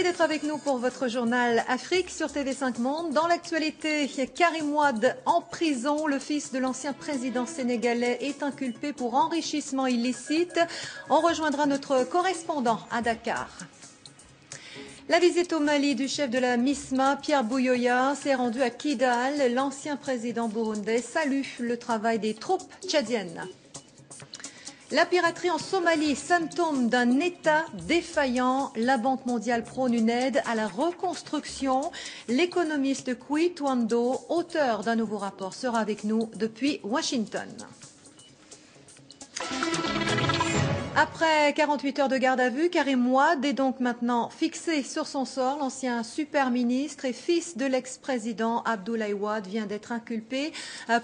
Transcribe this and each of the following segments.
Merci d'être avec nous pour votre journal Afrique sur TV5 Monde. Dans l'actualité, Karim Wade en prison. Le fils de l'ancien président sénégalais est inculpé pour enrichissement illicite. On rejoindra notre correspondant à Dakar. La visite au Mali du chef de la MISMA, Pierre Buyoya, s'est rendue à Kidal. L'ancien président burundais salue le travail des troupes tchadiennes. La piraterie en Somalie, symptôme d'un État défaillant. La Banque mondiale prône une aide à la reconstruction. L'économiste Kwi Twando, auteur d'un nouveau rapport, sera avec nous depuis Washington. Après 48 heures de garde à vue, Karim Wade est donc maintenant fixé sur son sort. L'ancien super ministre et fils de l'ex-président Abdoulaye Wade vient d'être inculpé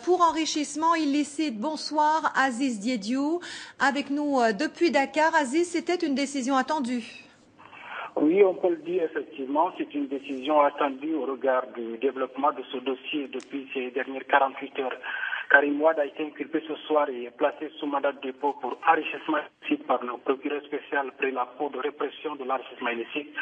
pour enrichissement illicite. Bonsoir Aziz Diédiou, avec nous depuis Dakar. Aziz, c'était une décision attendue. Oui, on peut le dire effectivement, c'est une décision attendue au regard du développement de ce dossier depuis ces dernières 48 heures. Karim Wade a été inculpé ce soir et placé sous mandat de dépôt pour enrichissement illicite par le procureur spécial près la Cour de répression de l'enrichissement illicite.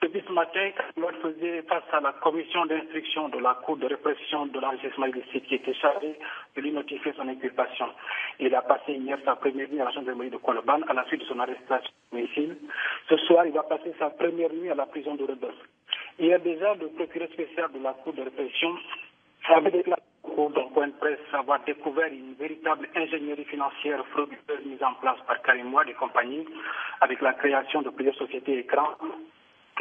Depuis ce matin, Karim Wade faisait face à la commission d'instruction de la Cour de répression de l'enrichissement illicite qui était chargée de lui notifier son inculpation. Il a passé hier sa première nuit à la gendarmerie de Colobane à la suite de son arrestation à domicile. Ce soir, il va passer sa première nuit à la prison de Rebeuss. Hier déjà, le procureur spécial de la Cour de répression avait déclaré dans un point de presse avoir découvert une véritable ingénierie financière frauduleuse mise en place par Karim Wade et compagnie avec la création de plusieurs sociétés écrans,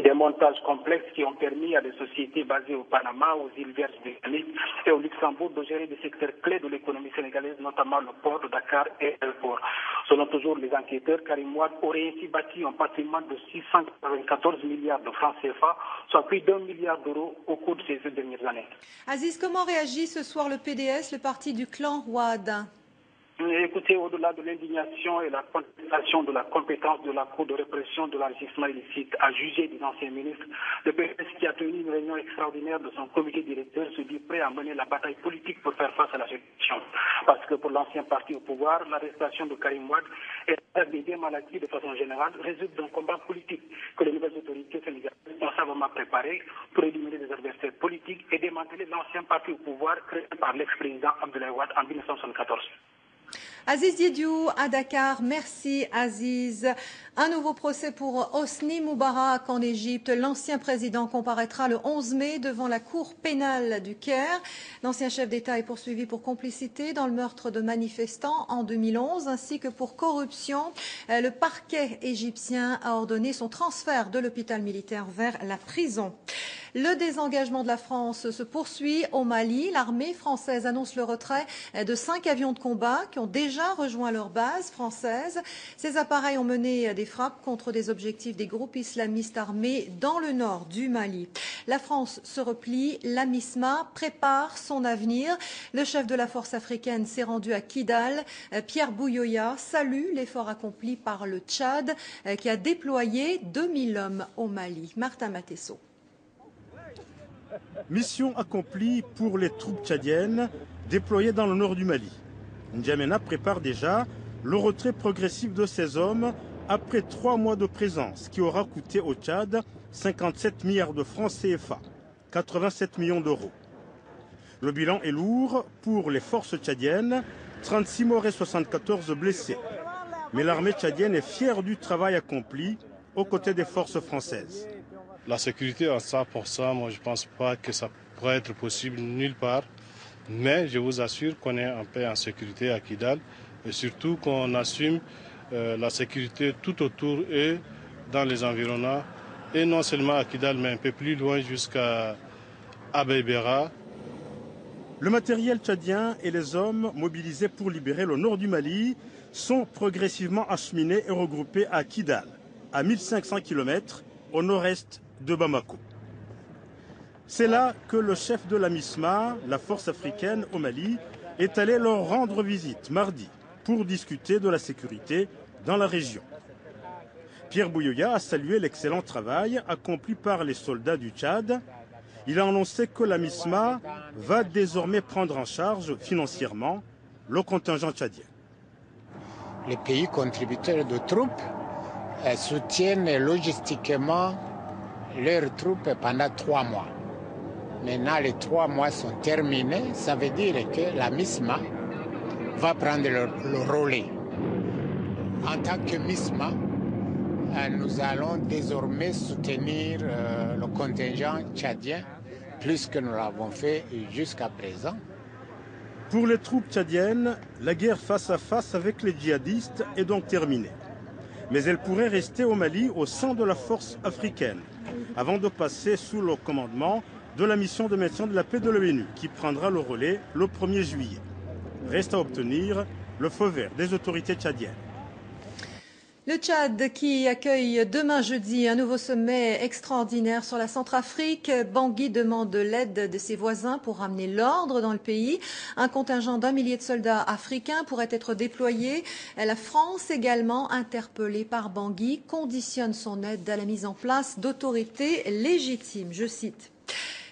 des montages complexes qui ont permis à des sociétés basées au Panama, aux îles Vierges britanniques et au Luxembourg de gérer des secteurs clés de l'économie sénégalaise, notamment le port de Dakar et le port. Selon toujours les enquêteurs, Karim Wade aurait ainsi bâti un patrimoine de 694 milliards de francs CFA, soit plus d'1 milliard d'euros au cours de ces deux dernières années. Aziz, comment réagit ce soir le PDS, le parti du clan Wade? Écoutez, au-delà de l'indignation et la contestation de la compétence de la Cour de répression de l'enrichissement illicite à juger des anciens ministres, le PDS qui a tenu une réunion extraordinaire de son comité directeur se dit prêt à mener la bataille politique pour faire face à la situation. Parce que pour l'ancien parti au pouvoir, l'arrestation de Karim Wade et des maladies de façon générale résultent d'un combat politique que les nouvelles autorités sénégalaises ont savamment préparé pour éliminer des adversaires politiques et démanteler l'ancien parti au pouvoir créé par l'ex-président Abdoulaye Wade en 1974. Aziz Diédiou à Dakar, merci Aziz. Un nouveau procès pour Hosni Moubarak en Égypte. L'ancien président comparaîtra le 11 mai devant la cour pénale du Caire. L'ancien chef d'État est poursuivi pour complicité dans le meurtre de manifestants en 2011 ainsi que pour corruption. Le parquet égyptien a ordonné son transfert de l'hôpital militaire vers la prison. Le désengagement de la France se poursuit au Mali. L'armée française annonce le retrait de 5 avions de combat qui ont déjà rejoint leur base française. Ces appareils ont mené des frappes contre des objectifs des groupes islamistes armés dans le nord du Mali. La France se replie, la MISMA prépare son avenir. Le chef de la force africaine s'est rendu à Kidal. Pierre Buyoya salue l'effort accompli par le Tchad qui a déployé 2000 hommes au Mali. Martin Matesso. Mission accomplie pour les troupes tchadiennes déployées dans le nord du Mali. N'Djamena prépare déjà le retrait progressif de ces hommes après 3 mois de présence qui aura coûté au Tchad 57 milliards de francs CFA, 87 millions d'euros. Le bilan est lourd pour les forces tchadiennes, 36 morts et 74 blessés. Mais l'armée tchadienne est fière du travail accompli aux côtés des forces françaises. La sécurité à 100%, moi je ne pense pas que ça pourrait être possible nulle part. Mais je vous assure qu'on est en paix, en sécurité à Kidal. Et surtout qu'on assume la sécurité tout autour et dans les environnants. Et non seulement à Kidal, mais un peu plus loin jusqu'à Abeybera. Le matériel tchadien et les hommes mobilisés pour libérer le nord du Mali sont progressivement acheminés et regroupés à Kidal, à 1500 km au nord-est de Bamako. C'est là que le chef de la MISMA, la force africaine au Mali, est allé leur rendre visite mardi pour discuter de la sécurité dans la région. Pierre Buyoya a salué l'excellent travail accompli par les soldats du Tchad. Il a annoncé que la MISMA va désormais prendre en charge financièrement le contingent tchadien. Les pays contributeurs de troupes soutiennent logistiquement leurs troupes pendant 3 mois. Maintenant, les 3 mois sont terminés. Ça veut dire que la MISMA va prendre le relais. En tant que MISMA, nous allons désormais soutenir le contingent tchadien plus que nous l'avons fait jusqu'à présent. Pour les troupes tchadiennes, la guerre face à face avec les djihadistes est donc terminée. Mais elle pourrait rester au Mali au sein de la force africaine, avant de passer sous le commandement de la mission de maintien de la paix de l'ONU, qui prendra le relais le 1er juillet. Reste à obtenir le feu vert des autorités tchadiennes. Le Tchad qui accueille demain jeudi un nouveau sommet extraordinaire sur la Centrafrique. Bangui demande de l'aide de ses voisins pour ramener l'ordre dans le pays. Un contingent d'1 millier de soldats africains pourrait être déployé. La France, également interpellée par Bangui, conditionne son aide à la mise en place d'autorités légitimes. Je cite.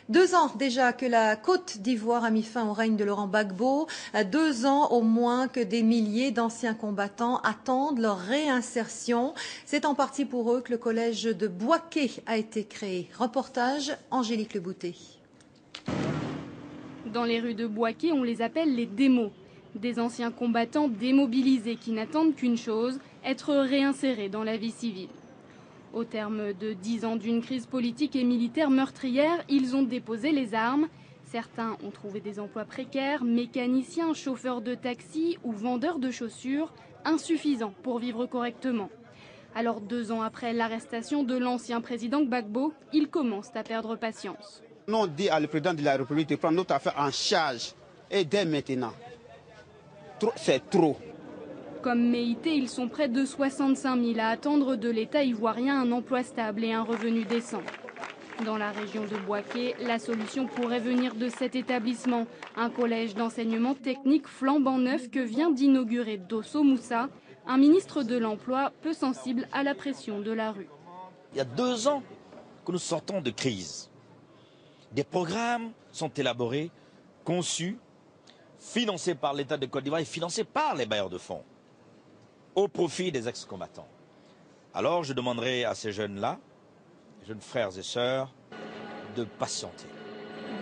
2 ans déjà que la Côte d'Ivoire a mis fin au règne de Laurent Gbagbo. 2 ans au moins que des milliers d'anciens combattants attendent leur réinsertion. C'est en partie pour eux que le collège de Bouaké a été créé. Reportage Angélique Lebouté. Dans les rues de Bouaké, on les appelle les démos. Des anciens combattants démobilisés qui n'attendent qu'une chose, être réinsérés dans la vie civile. Au terme de 10 ans d'une crise politique et militaire meurtrière, ils ont déposé les armes. Certains ont trouvé des emplois précaires, mécaniciens, chauffeurs de taxi ou vendeurs de chaussures, insuffisants pour vivre correctement. Alors 2 ans après l'arrestation de l'ancien président Gbagbo, ils commencent à perdre patience. On dit à le président de la République de prendre notre affaire en charge et dès maintenant. C'est trop. Comme Méité, ils sont près de 65 000 à attendre de l'État ivoirien un emploi stable et un revenu décent. Dans la région de Bouaké, la solution pourrait venir de cet établissement, un collège d'enseignement technique flambant neuf que vient d'inaugurer Dosso Moussa, un ministre de l'Emploi peu sensible à la pression de la rue. Il y a 2 ans que nous sortons de crise. Des programmes sont élaborés, conçus, financés par l'État de Côte d'Ivoire et financés par les bailleurs de fonds, au profit des ex-combattants. Alors je demanderai à ces jeunes-là, jeunes frères et sœurs, de patienter.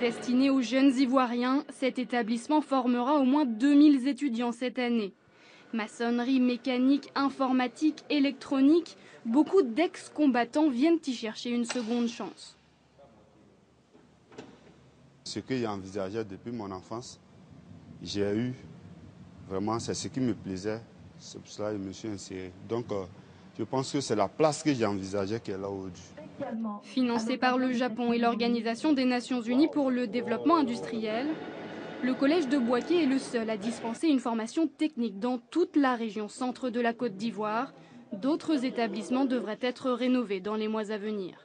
Destiné aux jeunes Ivoiriens, cet établissement formera au moins 2000 étudiants cette année. Maçonnerie, mécanique, informatique, électronique, beaucoup d'ex-combattants viennent y chercher une seconde chance. Ce que j'ai envisagé depuis mon enfance, j'ai eu, vraiment, c'est ce qui me plaisait. C'est pour cela que je me suis inséré. Donc, je pense que c'est la place que j'ai envisagée qui est là aujourd'hui. Financé par le Japon et l'Organisation des Nations Unies pour le développement industriel, le collège de Bouaké est le seul à dispenser une formation technique dans toute la région centre de la Côte d'Ivoire. D'autres établissements devraient être rénovés dans les mois à venir.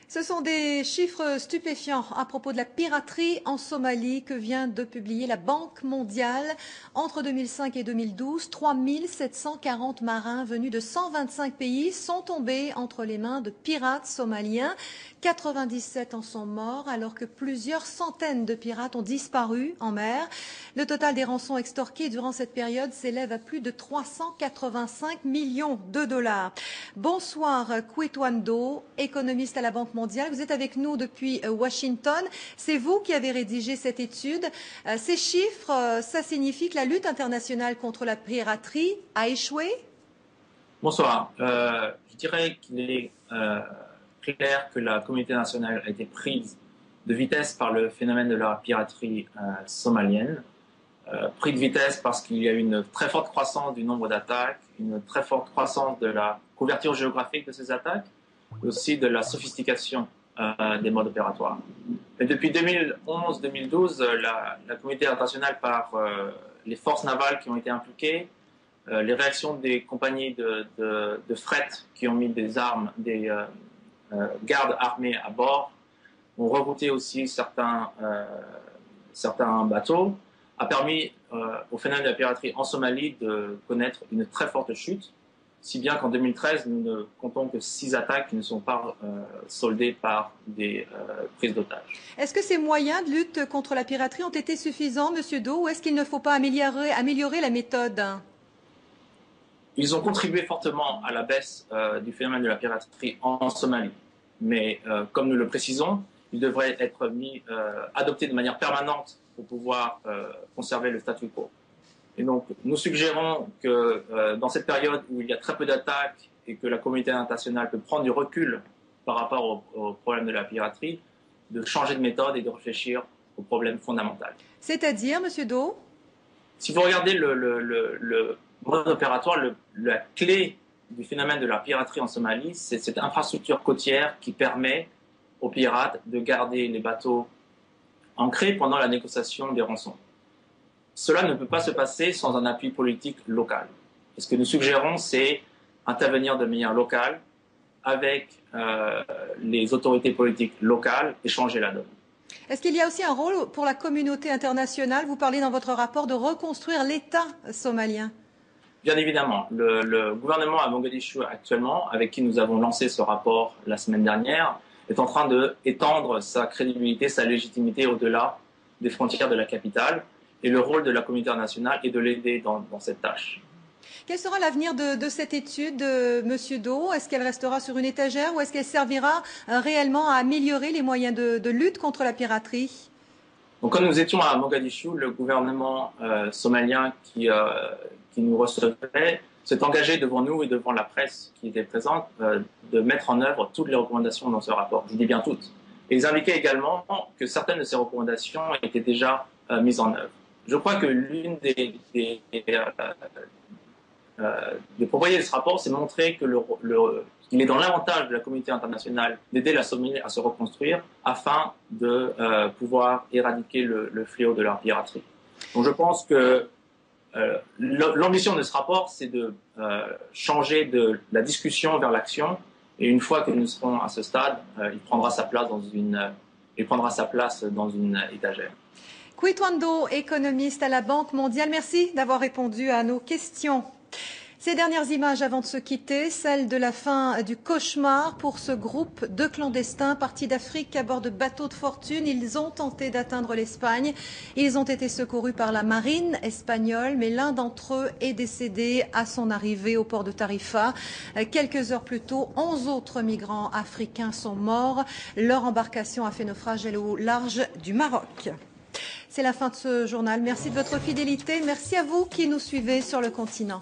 Ce sont des chiffres stupéfiants à propos de la piraterie en Somalie que vient de publier la Banque mondiale. Entre 2005 et 2012, 3740 marins venus de 125 pays sont tombés entre les mains de pirates somaliens. 97 en sont morts alors que plusieurs centaines de pirates ont disparu en mer. Le total des rançons extorquées durant cette période s'élève à plus de 385 millions de dollars. Bonsoir Kwetwando, économiste à la Banque mondiale. Vous êtes avec nous depuis Washington. C'est vous qui avez rédigé cette étude. Ces chiffres, ça signifie que la lutte internationale contre la piraterie a échoué? Bonsoir. Je dirais qu'il est clair que la communauté nationale a été prise de vitesse par le phénomène de la piraterie somalienne. Pris de vitesse parce qu'il y a eu une très forte croissance du nombre d'attaques, une très forte croissance de la couverture géographique de ces attaques, mais aussi de la sophistication des modes opératoires. Et depuis 2011-2012, la communauté internationale, par les forces navales qui ont été impliquées, les réactions des compagnies de fret qui ont mis des armes, des gardes armés à bord, ont rerouté aussi certains bateaux, a permis au phénomène de la piraterie en Somalie de connaître une très forte chute, si bien qu'en 2013, nous ne comptons que 6 attaques qui ne sont pas soldées par des prises d'otages. Est-ce que ces moyens de lutte contre la piraterie ont été suffisants, Monsieur Do, ou est-ce qu'il ne faut pas améliorer la méthode? ils ont contribué fortement à la baisse du phénomène de la piraterie en Somalie. Mais comme nous le précisons, ils devraient être adoptés de manière permanente pour pouvoir conserver le statu quo. Et donc, nous suggérons que dans cette période où il y a très peu d'attaques et que la communauté internationale peut prendre du recul par rapport au problème de la piraterie, de changer de méthode et de réfléchir au problème fondamental. C'est-à-dire, M. Do? Si vous regardez le mode opératoire, la clé du phénomène de la piraterie en Somalie, c'est cette infrastructure côtière qui permet aux pirates de garder les bateaux ancrés pendant la négociation des rançons. Cela ne peut pas se passer sans un appui politique local. Et ce que nous suggérons, c'est intervenir de manière locale avec les autorités politiques locales et changer la donne. Est-ce qu'il y a aussi un rôle pour la communauté internationale? Vous parlez dans votre rapport de reconstruire l'État somalien. Bien évidemment, le gouvernement à Mogadiscio actuellement, avec qui nous avons lancé ce rapport la semaine dernière, est en train d'étendre sa crédibilité, sa légitimité au-delà des frontières de la capitale. Et le rôle de la communauté internationale est de l'aider dans cette tâche. Quel sera l'avenir de cette étude, Monsieur Do? Est-ce qu'elle restera sur une étagère ou est-ce qu'elle servira réellement à améliorer les moyens de lutte contre la piraterie? Donc, quand nous étions à Mogadiscio, le gouvernement somalien qui nous recevait s'est engagé devant nous et devant la presse qui était présente de mettre en œuvre toutes les recommandations dans ce rapport. Je dis bien toutes. Et ils indiquaient également que certaines de ces recommandations étaient déjà mises en œuvre. Je crois que l'une des propriétés de ce rapport, c'est montrer que qu'il est dans l'avantage de la communauté internationale d'aider la Somalie à se reconstruire afin de pouvoir éradiquer le fléau de la piraterie. Donc je pense que l'ambition de ce rapport, c'est de changer de la discussion vers l'action. Et une fois que nous serons à ce stade, il prendra sa place dans une étagère. Kuitwan Do, économiste à la Banque mondiale, merci d'avoir répondu à nos questions. Ces dernières images avant de se quitter, celles de la fin du cauchemar pour ce groupe de clandestins partis d'Afrique à bord de bateaux de fortune. Ils ont tenté d'atteindre l'Espagne. Ils ont été secourus par la marine espagnole, mais l'un d'entre eux est décédé à son arrivée au port de Tarifa. Quelques heures plus tôt, 11 autres migrants africains sont morts. Leur embarcation a fait naufrage au large du Maroc. C'est la fin de ce journal. Merci de votre fidélité. Merci à vous qui nous suivez sur le continent.